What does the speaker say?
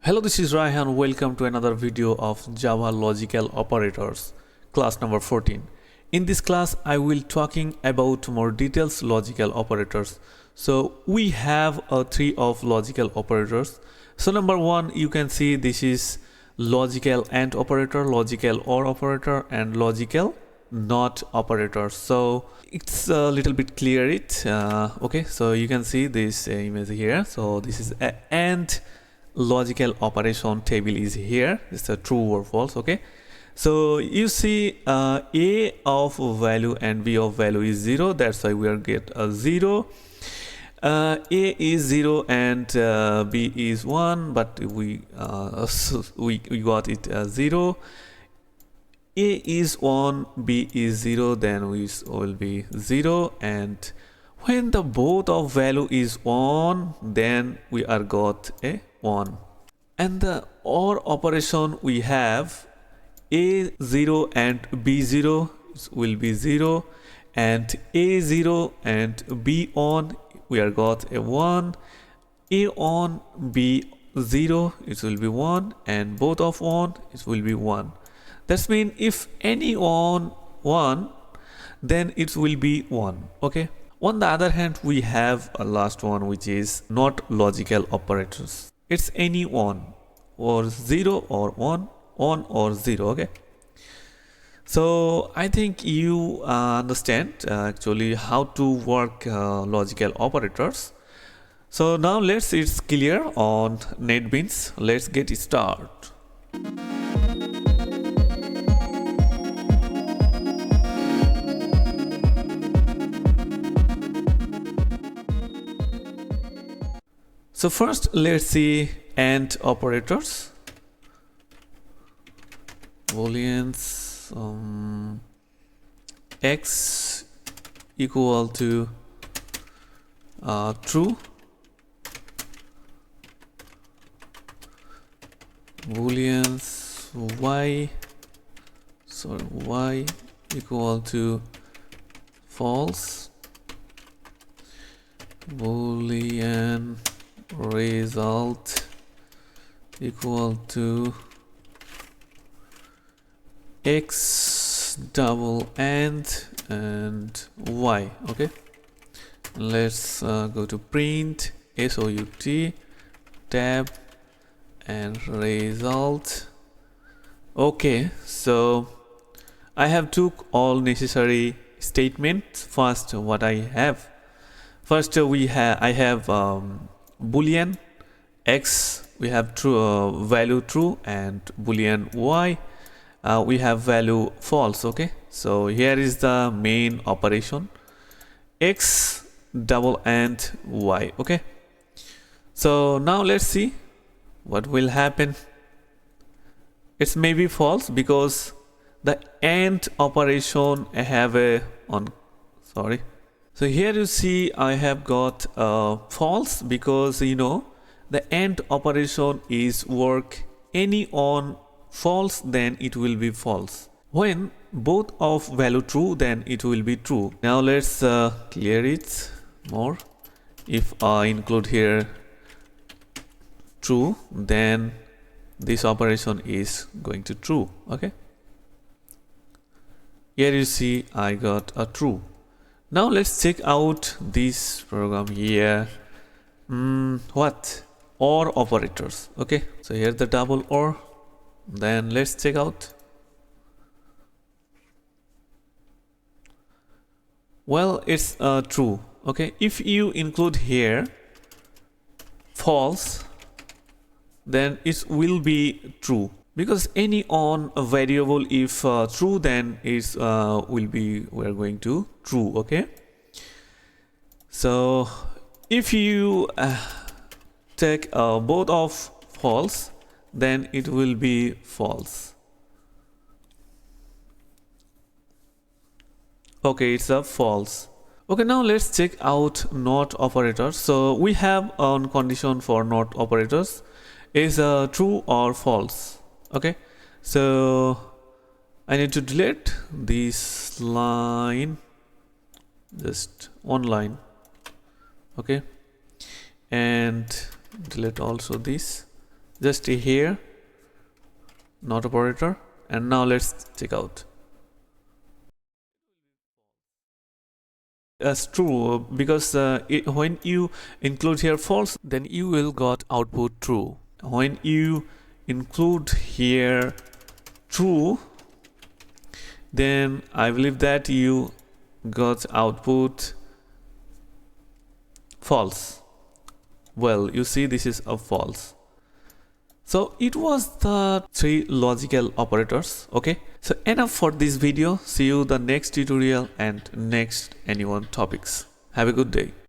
Hello, this is Raihan. Welcome to another video of Java logical operators, class number 14. In this class, I will talking about more details logical operators. So we have three of logical operators. So number one, you can see this is logical AND operator, logical OR operator, and logical NOT operator. So it's a little bit clear it. Okay, so you can see this image here. So this is a AND logical operation table is here. It's a true or false. Okay, so you see a of value and b of value is 0. That's why we are get a 0. A is 0 and b is 1, but we got it 0. A is 1, b is 0, then we will be 0, and when the both of value is 1, then we are got a 1. And the OR operation we have A0 and B0 will be 0, and A0 and B1 we are got a 1, A on B0 it will be 1, and both of 1 it will be 1. That means if any on 1, then it will be 1. Okay. On the other hand, we have a last one which is not logical operators. It's any one or 0 or 1 or 0. Okay, so I think you understand actually how to work logical operators. So now it's clear on NetBeans. Let's get started. So first let's see AND operators. Booleans x equal to true, booleans y equal to false, boolean result equal to x double and y. Okay, let's go to print SOUT tab and result. Okay, so I have took all necessary statements. First, what I have, first I have boolean x, we have true value true, and boolean y we have value false. Okay, so here is the main operation, x double and y. Okay, so now let's see what will happen. It's maybe false because the AND operation I have a on sorry. So here you see I have got false because the AND operation is work any on false, then it will be false. When both of value true, then it will be true. Now let's clear it more. If I include here true, then this operation is going to true. Okay, here you see I got a true. Now let's check out this program here. What? OR operators. Okay, so here's the double OR. Then let's check out. Well, it's true. Okay, if you include here false, then it will be true, because any on a variable, if true, then it's will be, we're going to true. Okay, so if you take both of false, then it will be false. Okay, it's a false. Okay, now let's check out NOT operators. So we have on condition for NOT operators is true or false. Okay, so I need to delete this line, just one line. Okay, and delete also this, just here, not operator. And now let's check out. That's true, because when you include here false, then you will got output true. When you include here true, then I believe that you got output false. Well, you see, this is a false. So it was the 3 logical operators. Okay, so enough for this video. See you the next tutorial and next anyone topics. Have a good day.